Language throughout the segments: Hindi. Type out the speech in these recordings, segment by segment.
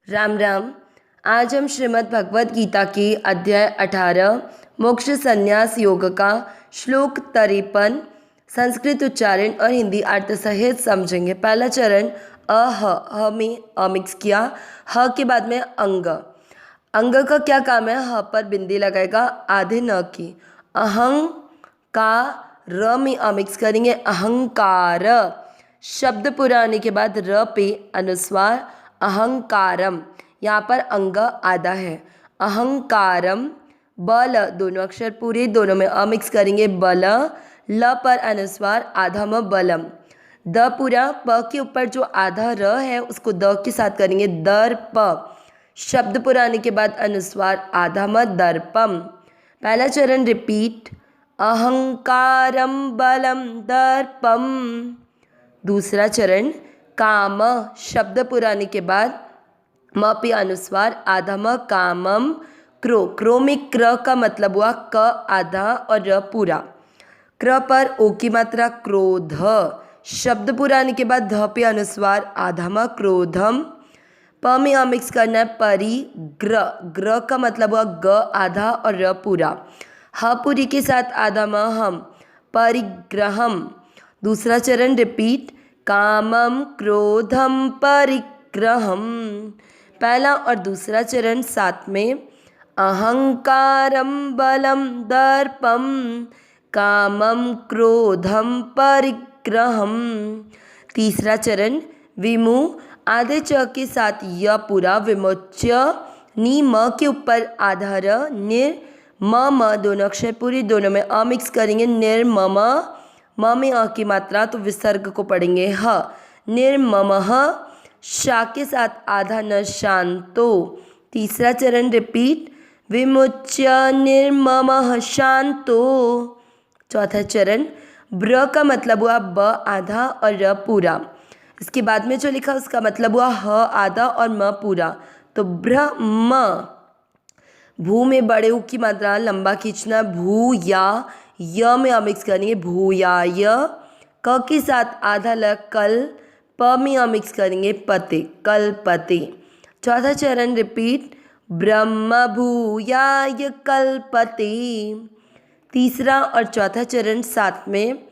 राम राम। आज हम श्रीमद् भगवद गीता के अध्याय 18 मोक्ष संन्यास योग का श्लोक 53 संस्कृत उच्चारण और हिंदी अर्थ सहित समझेंगे। पहला चरण ह में मिक्स किया। ह के बाद में अंग। अंग का क्या काम है? ह पर बिंदी लगाएगा, आधे न की। अहं का र में मिक्स करेंगे, अहंकार। शब्द पूरा आने के बाद र पे अनुस्वार, अहंकारम। यहाँ पर अंग आधा है। अहंकारम। बल दोनों अक्षर पूरे, दोनों में मिक्स करेंगे, बल। ल पर अनुस्वार, आधा म बलम। द पूरा, प के ऊपर जो आधा र है उसको द के साथ करेंगे, दर्प। शब्द पूरा आने के बाद अनुस्वार, आधा म दर्पम। पहला चरण रिपीट, अहंकारम बलम दर्पम। दूसरा चरण काम। शब्द पुराने के बाद म पे अनुस्वार, आधा म कामम। क्रो। क्रो में क्र का मतलब हुआ क आधा और र पूरा। क्र पर ओ की मात्रा, क्रोध। शब्द पुराने के बाद ध पे अनुस्वार, आधा म क्रोधम। प में मिक्स करना है, परिग्र। ग्र का मतलब हुआ ग आधा और र पूरा। ह पूरी के साथ आधा म हम, परिग्रहम। दूसरा चरण रिपीट, कामम क्रोधम परिग्रहम। पहला और दूसरा चरण साथ में, अहंकारम बलम दर्पम कामम क्रोधम परिग्रहम। तीसरा चरण विमु, आधे च के साथ य पूरा, विमुच्य। नी म के ऊपर आधा र, निर म दोनों अक्षर पूरी, दोनों में मिक्स करेंगे, निर्मम। म में की मात्रा तो विसर्ग को पढ़ेंगे ह, निर्ममः। शा के साथ आधा न, शांतो। तीसरा चरण रिपीट, विमुच्य निर्ममः शांतो। चौथा चरण ब्र का मतलब हुआ ब आधा और र पूरा। इसके बाद में जो लिखा उसका मतलब हुआ ह आधा और म पूरा, तो ब्रह्म। भू में बड़े ऊ की मात्रा लंबा खींचना, भू या। य में मिक्स करेंगे, भूयाय। क के साथ आधा ल, कल। प में मिक्स करेंगे, पते, कल पते। चौथा चरण रिपीट, ब्रह्म भूयाय कल्पते। तीसरा और चौथा चरण साथ में,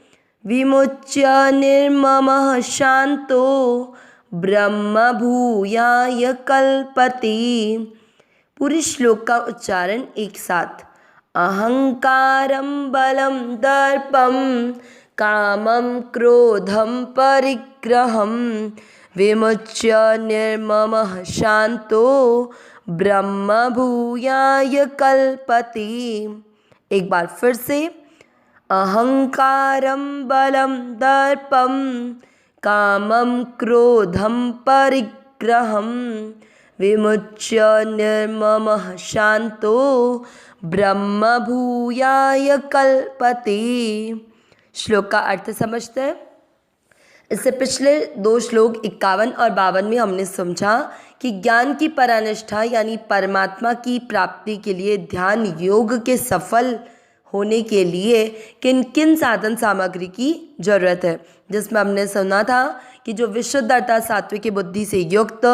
विमुच्य निर्ममः शांतो ब्रह्म भूयाय कल्पते। पूरे श्लोक का उच्चारण एक साथ, अहंकारम बलम दर्पम कामम क्रोधम परिग्रहम विमुच्य निर्ममः शांतो ब्रह्म भूयाय कल्पते। एक बार फिर से, अहंकारम बलम दर्पम कामम क्रोधम परिग्रहम विमुच्य निर्ममः शांतो ब्रह्म भूयाय कल्पते। श्लोक का अर्थ समझते हैं। इससे पिछले दो श्लोक 51 और 52 में हमने समझा कि ज्ञान की परानिष्ठा यानी परमात्मा की प्राप्ति के लिए ध्यान योग के सफल होने के लिए किन किन साधन सामग्री की जरूरत है, जिसमें हमने सुना था कि जो विशुद्ध अर्थात सात्विक बुद्धि से युक्त,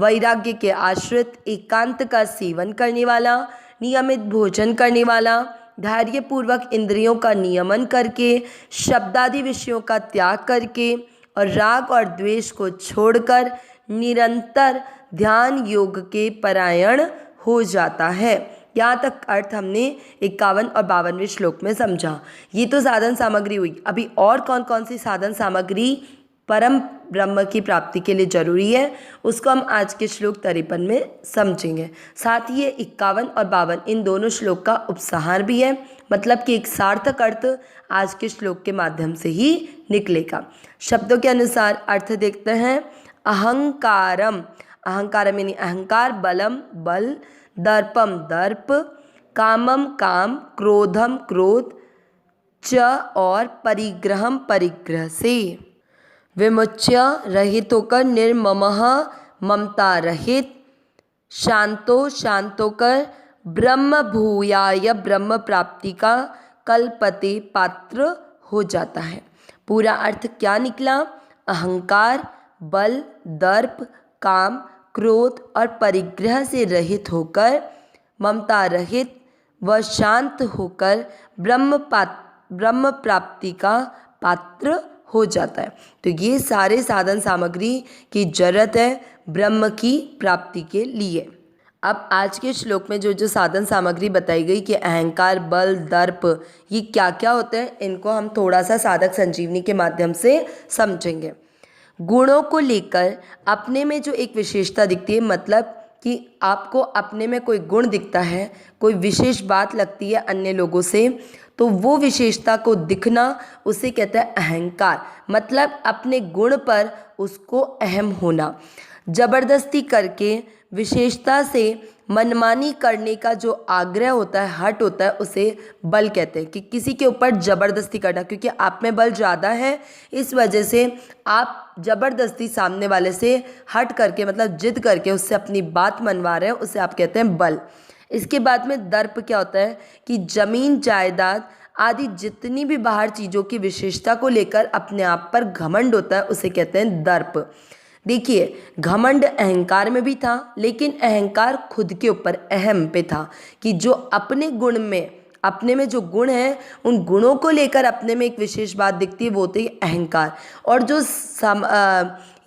वैराग्य के आश्रित, एकांत का सेवन करने वाला, नियमित भोजन करने वाला, धैर्यपूर्वक इंद्रियों का नियमन करके, शब्दादि विषयों का त्याग करके और राग और द्वेष को छोड़कर निरंतर ध्यान योग के परायण हो जाता है। यहाँ तक अर्थ हमने 51 और 52वें श्लोक में समझा। ये तो साधन सामग्री हुई। अभी और कौन कौन सी साधन सामग्री परम ब्रह्म की प्राप्ति के लिए जरूरी है, उसको हम आज के श्लोक 53 में समझेंगे। साथ ही ये 51 और 52 इन दोनों श्लोक का उपसंहार भी है, मतलब कि एक सार्थक अर्थ आज के श्लोक के माध्यम से ही निकलेगा। शब्दों के अनुसार अर्थ देखते हैं। अहंकारम, अहंकारम यानी अहंकार, बलम बल, दर्पम दर्प, कामम काम, क्रोधम क्रोध, च और परिग्रहम परिग्रह से, विमुच्य रहित होकर, निर्ममः ममता रहित, शांतो शांत होकर, ब्रह्म भूयाय ब्रह्म प्राप्ति का कल्पते पात्र हो जाता है। पूरा अर्थ क्या निकला? अहंकार, बल, दर्प, काम, क्रोध और परिग्रह से रहित होकर, ममता रहित व शांत होकर ब्रह्म प्राप्ति का पात्र हो जाता है। तो ये सारे साधन सामग्री की जरूरत है ब्रह्म की प्राप्ति के लिए। अब आज के श्लोक में जो जो साधन सामग्री बताई गई कि अहंकार, बल, दर्प, ये क्या क्या होते हैं, इनको हम थोड़ा सा साधक संजीवनी के माध्यम से समझेंगे। गुणों को लेकर अपने में जो एक विशेषता दिखती है, मतलब कि आपको अपने में कोई गुण दिखता है, कोई विशेष बात लगती है अन्य लोगों से, तो वो विशेषता को दिखना उसे कहते हैं अहंकार। मतलब अपने गुण पर उसको अहम होना। जबरदस्ती करके विशेषता से मनमानी करने का जो आग्रह होता है, हट होता है, उसे बल कहते हैं। कि किसी के ऊपर जबरदस्ती करना, क्योंकि आप में बल ज़्यादा है, इस वजह से आप जबरदस्ती सामने वाले से हट करके, मतलब जिद करके उससे अपनी बात मनवा रहे हैं, उसे आप कहते हैं बल। इसके बाद में दर्प क्या होता है कि जमीन, जायदाद आदि जितनी भी बाहर चीज़ों की विशेषता को लेकर अपने आप पर घमंड होता है, उसे कहते हैं दर्प। देखिए, घमंड अहंकार में भी था, लेकिन अहंकार खुद के ऊपर अहम पे था कि जो अपने गुण में, अपने में जो गुण है, उन गुणों को लेकर अपने में एक विशेष बात दिखती है, वो होती है अहंकार। और जो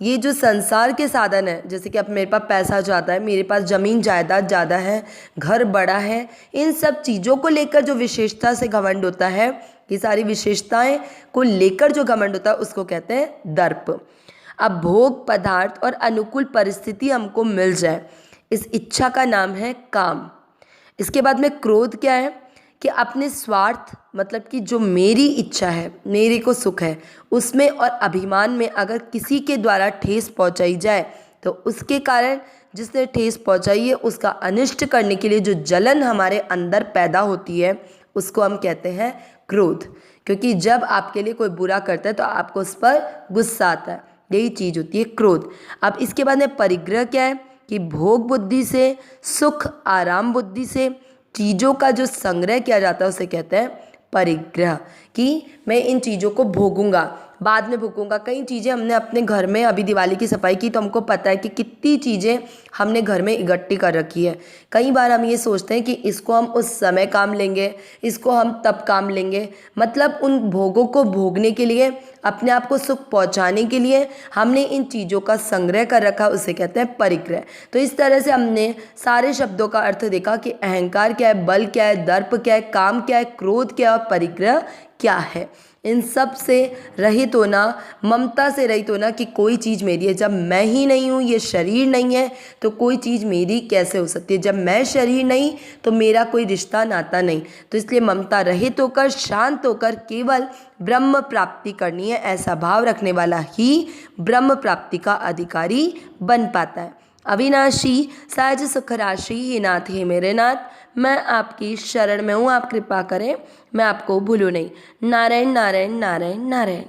ये जो संसार के साधन है, जैसे कि अब मेरे पास पैसा ज़्यादा है, मेरे पास ज़मीन जायदाद ज़्यादा है, घर बड़ा है, इन सब चीज़ों को लेकर जो विशेषता से घमंड होता है, ये सारी विशेषताएं को लेकर जो घमंड होता है, उसको कहते हैं दर्प। अब भोग पदार्थ और अनुकूल परिस्थिति हमको मिल जाए, इस इच्छा का नाम है काम। इसके बाद में क्रोध क्या है कि अपने स्वार्थ, मतलब कि जो मेरी इच्छा है, मेरे को सुख है, उसमें और अभिमान में अगर किसी के द्वारा ठेस पहुंचाई जाए, तो उसके कारण जिसने ठेस पहुंचाई है उसका अनिष्ट करने के लिए जो जलन हमारे अंदर पैदा होती है, उसको हम कहते हैं क्रोध। क्योंकि जब आपके लिए कोई बुरा करता है तो आपको उस पर गुस्सा आता है, यही चीज़ होती है क्रोध। अब इसके बाद में परिग्रह क्या है कि भोग बुद्धि से, सुख आराम बुद्धि से चीज़ों का जो संग्रह किया जाता है, उसे कहते हैं परिग्रह। कि मैं इन चीज़ों को भोगूंगा, बाद में भोगूंगा। कई चीज़ें हमने अपने घर में, अभी दिवाली की सफाई की तो हमको पता है कि कितनी चीज़ें हमने घर में इकट्ठी कर रखी है। कई बार हम ये सोचते हैं कि इसको हम उस समय काम लेंगे, इसको हम तब काम लेंगे। मतलब उन भोगों को भोगने के लिए, अपने आप को सुख पहुंचाने के लिए हमने इन चीज़ों का संग्रह कर रखा, उसे कहते हैं परिग्रह। तो इस तरह से हमने सारे शब्दों का अर्थ देखा कि अहंकार क्या है, बल क्या है, दर्प क्या है, काम क्या है, क्रोध क्या है और परिग्रह क्या है। इन सब से रहित होना, ममता से रहित होना कि कोई चीज़ मेरी है। जब मैं ही नहीं हूँ, ये शरीर नहीं है, तो कोई चीज़ मेरी कैसे हो सकती है। जब मैं शरीर नहीं तो मेरा कोई रिश्ता नाता नहीं। तो इसलिए ममता रहित होकर, शांत होकर केवल ब्रह्म प्राप्ति करनी है, ऐसा भाव रखने वाला ही ब्रह्म प्राप्ति का अधिकारी बन पाता है। अविनाशी सहज सुख राशि हे नाथ, हे मेरे नाथ, मैं आपकी शरण में हूँ, आप कृपा करें, मैं आपको भूलूँ नहीं। नारायण नारायण नारायण नारायण।